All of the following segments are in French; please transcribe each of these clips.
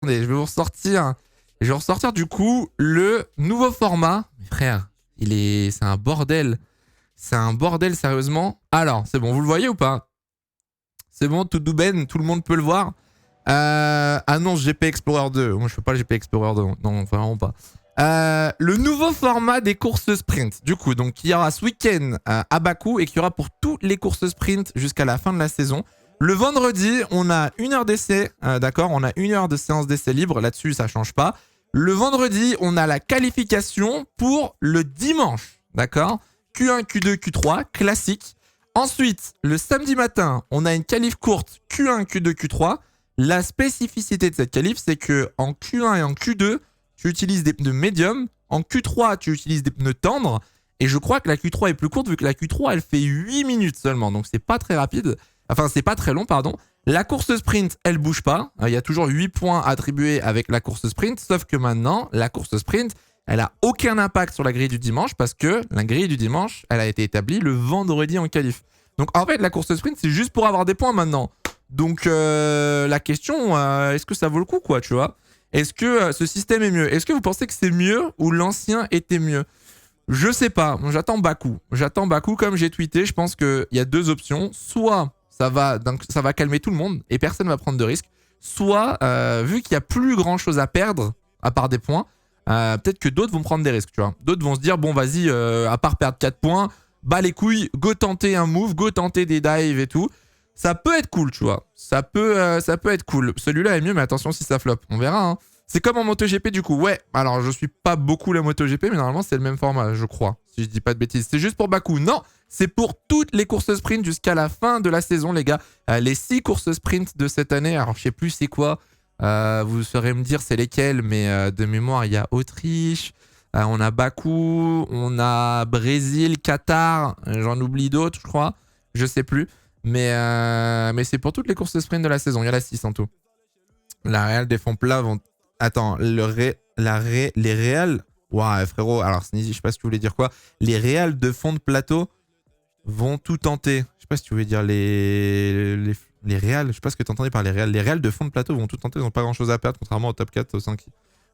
Attendez, je vais vous ressortir du coup le nouveau format. Mais frère, c'est un bordel. C'est un bordel, sérieusement. Alors, c'est bon, vous le voyez ou pas? C'est bon, tout douben, tout le monde peut le voir. Annonce GP Explorer 2. Moi, je fais pas le GP Explorer 2. Non, vraiment pas. Le nouveau format des courses sprint. Du coup, donc, il y aura ce week-end à Bakou et qu'il y aura pour toutes les courses sprint jusqu'à la fin de la saison. Le vendredi, on a 1 heure d'essai, d'accord? On a 1 heure de séance d'essai libre. Là-dessus, ça change pas. Le vendredi, on a la qualification pour le dimanche, d'accord? Q1, Q2, Q3, classique. Ensuite, le samedi matin, on a une qualif courte Q1, Q2, Q3. La spécificité de cette qualif, c'est que en Q1 et en Q2, tu utilises des pneus médiums. En Q3, tu utilises des pneus tendres. Et je crois que la Q3 est plus courte vu que la Q3, elle fait 8 minutes seulement. Donc, c'est pas très rapide. Enfin, c'est pas très long, pardon. La course sprint, elle bouge pas. Il y a toujours 8 points attribués avec la course sprint. Sauf que maintenant, la course sprint, elle a aucun impact sur la grille du dimanche parce que la grille du dimanche, elle a été établie le vendredi en qualif. Donc, en fait, la course sprint, c'est juste pour avoir des points maintenant. Donc, la question, est-ce que ça vaut le coup, quoi, tu vois? Est-ce que ce système est mieux? Est-ce que vous pensez que c'est mieux ou l'ancien était mieux? Je sais pas. J'attends Bakou. J'attends Bakou, comme j'ai tweeté. Je pense qu'il y a 2 options. Soit ça va calmer tout le monde et personne va prendre de risques. Soit, vu qu'il n'y a plus grand-chose à perdre, à part des points, peut-être que d'autres vont prendre des risques, tu vois. D'autres vont se dire, bon, vas-y, à part perdre 4 points, bas les couilles, go tenter un move, go tenter des dives et tout. Ça peut être cool, tu vois. Ça peut être cool. Celui-là est mieux, mais attention si ça flop. On verra, hein. C'est comme en MotoGP, du coup. Ouais, alors je suis pas beaucoup la MotoGP, mais normalement, c'est le même format, je crois. Si je dis pas de bêtises. C'est juste pour Bakou. Non, c'est pour toutes les courses sprint jusqu'à la fin de la saison, les gars. Les 6 courses sprint de cette année. Alors, je sais plus c'est quoi. Vous saurez me dire c'est lesquelles, mais de mémoire, il y a Autriche. On a Bakou. On a Brésil, Qatar. J'en oublie d'autres, je crois. Je sais plus. Mais c'est pour toutes les courses sprint de la saison. Il y en a 6 en tout. La Real des fonds plats vont. Attends, les Real. Ouah, frérot, alors Sneezy, je sais pas si tu voulais dire quoi. Les Real de fond de plateau vont tout tenter. Je sais pas si tu voulais dire les Real. Je sais pas ce que tu entendais par les Real. Les Real de fond de plateau vont tout tenter. Ils n'ont pas grand chose à perdre, contrairement au top 4, au 5.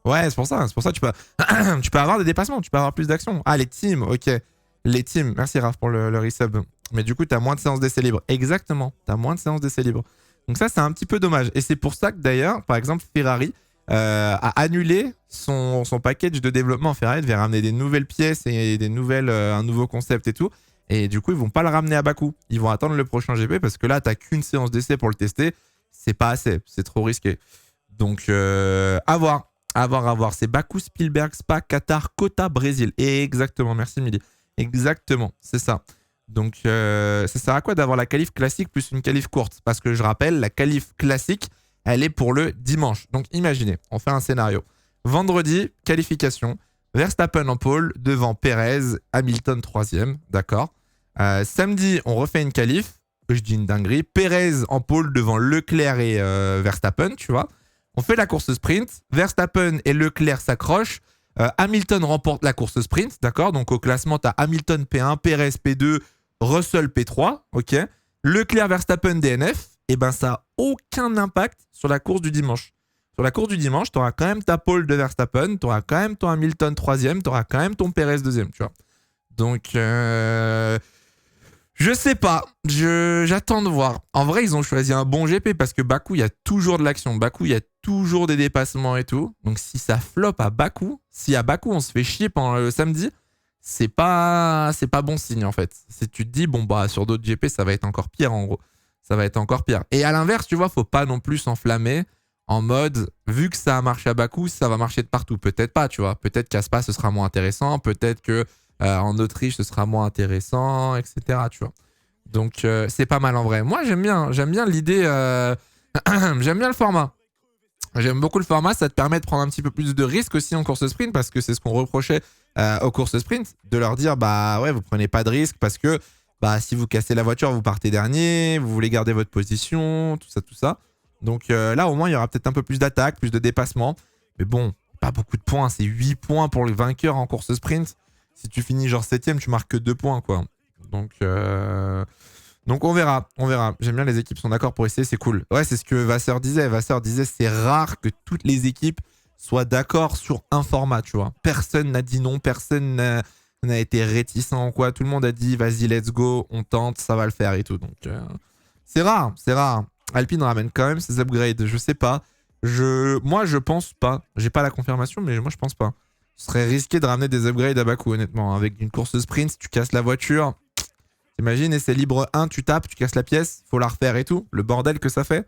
Ouais, c'est pour ça. C'est pour ça que tu peux avoir des dépassements. Tu peux avoir plus d'action. Ah, les teams, ok. Les teams. Merci Raph pour le resub. Mais du coup, t'as moins de séances d'essai libre. Exactement. T'as moins de séances d'essai libre. Donc ça, c'est un petit peu dommage. Et c'est pour ça que d'ailleurs, par exemple, Ferrari a annulé son package de développement. Ferrari devait ramener des nouvelles pièces et un nouveau concept et tout. Et du coup, ils vont pas le ramener à Bakou. Ils vont attendre le prochain GP parce que là, t'as qu'une séance d'essai pour le tester. C'est pas assez. C'est trop risqué. Donc, à voir. À voir. C'est Bakou, Spielberg, Spa, Qatar, Kota, Brésil. Exactement. Merci, Mili. Exactement. C'est ça. Donc, ça sert à quoi d'avoir la qualif classique plus une qualif courte? Parce que je rappelle, la qualif classique, elle est pour le dimanche. Donc, imaginez, on fait un scénario. Vendredi, qualification. Verstappen en pole devant Perez, Hamilton 3e, d'accord. Samedi, on refait une qualif. Je dis une dinguerie. Perez en pole devant Leclerc et Verstappen, tu vois. On fait la course sprint. Verstappen et Leclerc s'accrochent. Hamilton remporte la course sprint, d'accord. Donc au classement, tu as Hamilton P1, Perez P2, Russell P3, ok. Leclerc, Verstappen, DNF. Et ben ça n'a aucun impact sur la course du dimanche. Sur la course du dimanche, tu auras quand même ta pole de Verstappen, tu auras quand même ton Hamilton 3e, tu auras quand même ton Perez 2e, tu vois. Donc, je sais pas. J'attends de voir. En vrai, ils ont choisi un bon GP parce que Bakou, il y a toujours de l'action. Bakou, il y a toujours des dépassements et tout. Donc, si ça flop à Bakou, si à Bakou, on se fait chier pendant le samedi, c'est pas bon signe en fait. Si tu te dis, bon, bah, sur d'autres GP, ça va être encore pire en gros. Ça va être encore pire. Et à l'inverse, tu vois, faut pas non plus s'enflammer en mode, vu que ça a marché à Bakou, ça va marcher de partout. Peut-être pas, tu vois. Peut-être qu'à Spa, ce sera moins intéressant. Peut-être que en Autriche, ce sera moins intéressant, etc. Tu vois. Donc, c'est pas mal en vrai. Moi, j'aime bien l'idée. J'aime bien le format. J'aime beaucoup le format. Ça te permet de prendre un petit peu plus de risques aussi en course sprint parce que c'est ce qu'on reprochait aux courses sprint, de leur dire, bah ouais, vous prenez pas de risques parce que bah, si vous cassez la voiture, vous partez dernier, vous voulez garder votre position, tout ça. Donc là, au moins, il y aura peut-être un peu plus d'attaque, plus de dépassement. Mais bon, pas beaucoup de points. C'est 8 points pour le vainqueur en course sprint. Si tu finis genre 7ème, tu marques que 2 points, quoi. Donc Donc on verra, on verra. J'aime bien les équipes sont d'accord pour essayer, c'est cool. Ouais, c'est ce que Vasseur disait. Vasseur disait c'est rare que toutes les équipes soient d'accord sur un format, tu vois. Personne n'a dit non, personne n'a été réticent ou quoi. Tout le monde a dit vas-y, let's go, on tente, ça va le faire et tout. Donc c'est rare, c'est rare. Alpine ramène quand même ses upgrades, je sais pas. Moi, je pense pas. J'ai pas la confirmation, mais moi, je pense pas. Ce serait risqué de ramener des upgrades à bas coût, honnêtement. Avec une course sprint, si tu casses la voiture, t'imagines, et c'est libre 1, tu tapes, tu casses la pièce, faut la refaire et tout. Le bordel que ça fait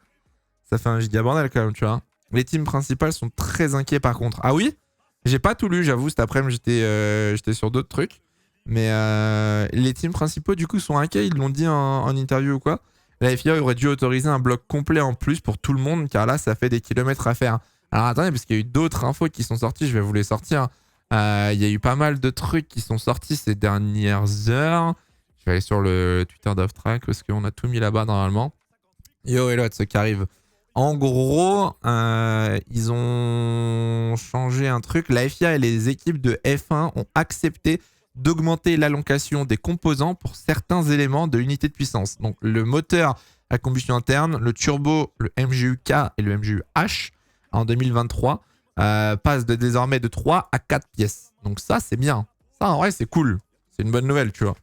un giga bordel quand même, tu vois. Les teams principales sont très inquiets par contre. Ah oui? J'ai pas tout lu, j'avoue, cet après-midi, j'étais sur d'autres trucs. Mais les teams principaux, du coup, sont inquiets, ils l'ont dit en interview ou quoi. La FIA aurait dû autoriser un bloc complet en plus pour tout le monde, car là, ça fait des kilomètres à faire. Alors attendez, parce qu'il y a eu d'autres infos qui sont sorties, je vais vous les sortir. Il y a eu pas mal de trucs qui sont sortis ces dernières heures. Je vais aller sur le Twitter d'Off-Track parce qu'on a tout mis là-bas normalement. Yo, hello, ce qui arrive. En gros, ils ont changé un truc. La FIA et les équipes de F1 ont accepté d'augmenter l'allocation des composants pour certains éléments de l'unité de puissance. Donc le moteur à combustion interne, le turbo, le MGU-K et le MGU-H en 2023 passent désormais de 3 à 4 pièces. Donc ça, c'est bien. Ça, en vrai, c'est cool. C'est une bonne nouvelle, tu vois.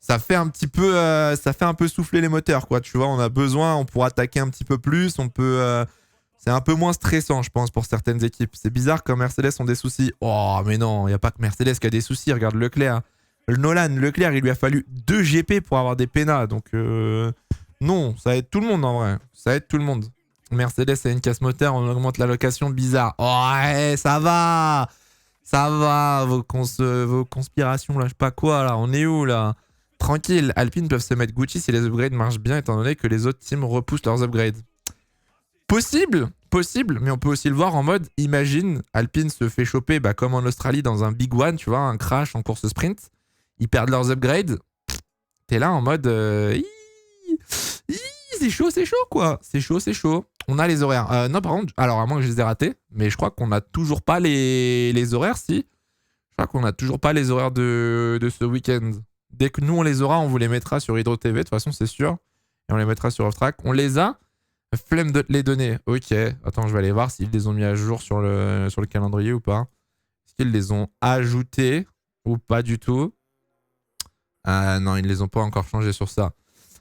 Ça fait un petit peu, ça fait un peu souffler les moteurs, quoi. Tu vois, on a besoin, on pourra attaquer un petit peu plus, on peut... c'est un peu moins stressant, je pense, pour certaines équipes. C'est bizarre quand Mercedes ont des soucis. Oh, mais non, il n'y a pas que Mercedes qui a des soucis. Regarde Leclerc. Leclerc, il lui a fallu 2 GP pour avoir des pénats. Donc, non, ça aide tout le monde, en vrai. Ça aide tout le monde. Mercedes a une casse moteur, on augmente l'allocation, bizarre. Oh, ouais, ça va. Ça va, vos conspirations, là, je sais pas quoi, là. On est où, là? Tranquille, Alpine peuvent se mettre Gucci si les upgrades marchent bien, étant donné que les autres teams repoussent leurs upgrades. Possible, mais on peut aussi le voir en mode, imagine, Alpine se fait choper comme en Australie dans un Big One, tu vois, un crash en course sprint. Ils perdent leurs upgrades. T'es là en mode, c'est chaud, quoi. C'est chaud. On a les horaires. Non, par contre, alors à moins que je les ai ratés, mais je crois qu'on n'a toujours pas les horaires, si. Je crois qu'on n'a toujours pas les horaires de ce week-end. Dès que nous, on les aura, on vous les mettra sur Hydro TV, de toute façon, c'est sûr. Et on les mettra sur Off-Track. On les a. Flemme de te les donner. Ok. Attends, je vais aller voir s'ils les ont mis à jour sur le calendrier ou pas. Est-ce qu'ils les ont ajoutés ou pas du tout? Non, ils ne les ont pas encore changés sur ça.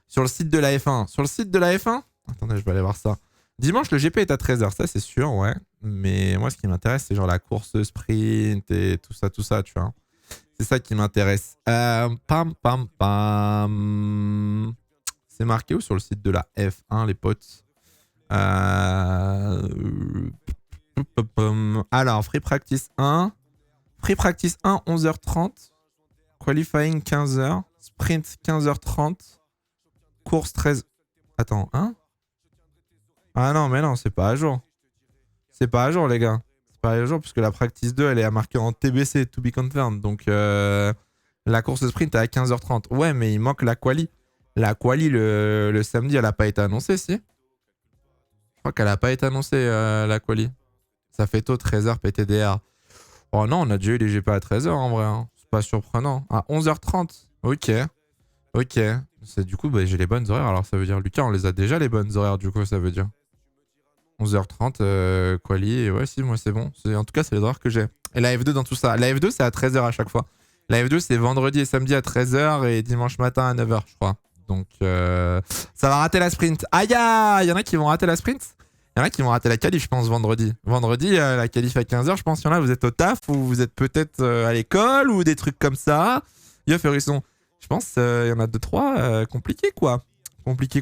Sur le site de la F1. Attendez, je vais aller voir ça. Dimanche, le GP est à 13h, ça c'est sûr, ouais. Mais moi, ce qui m'intéresse, c'est genre la course sprint et tout ça, tu vois. C'est ça qui m'intéresse. Pam. C'est marqué où sur le site de la F1, les potes? Alors, Free Practice 1. Free Practice 1, 11h30. Qualifying, 15h. Sprint, 15h30. Course, 13... Attends, hein? Ah non, mais non, c'est pas à jour. C'est pas à jour, les gars. C'est pas à jour, puisque la Practice 2, elle est marquée en TBC, to be confirmed. Donc, la course sprint est à 15h30. Ouais, mais il manque la quali. La quali, le samedi, elle a pas été annoncée, si? Je crois qu'elle a pas été annoncée, la quali. Ça fait tôt, 13h PTDR. Oh non, on a déjà eu les GP à 13h, en vrai. Hein. C'est pas surprenant. À 11h30. Ok. Du coup, j'ai les bonnes horaires. Alors, ça veut dire, Lucas, on les a déjà, les bonnes horaires, du coup, ça veut dire. 11h30, quali. Et ouais, si, moi, c'est bon. En tout cas, c'est les horaires que j'ai. Et la F2 dans tout ça. La F2, c'est à 13h à chaque fois. La F2, c'est vendredi et samedi à 13h et dimanche matin à 9h, je crois. Donc, ça va rater la sprint. Aïe, il y en a qui vont rater la sprint. Il y en a qui vont rater la qualif, je pense, vendredi. Vendredi, la qualif à 15h, je pense qu'il y en a, vous êtes au taf ou vous êtes peut-être à l'école ou des trucs comme ça. Yo, Ferrisson. Je pense qu'il y en a 2-3 compliqués, quoi. Compliqué.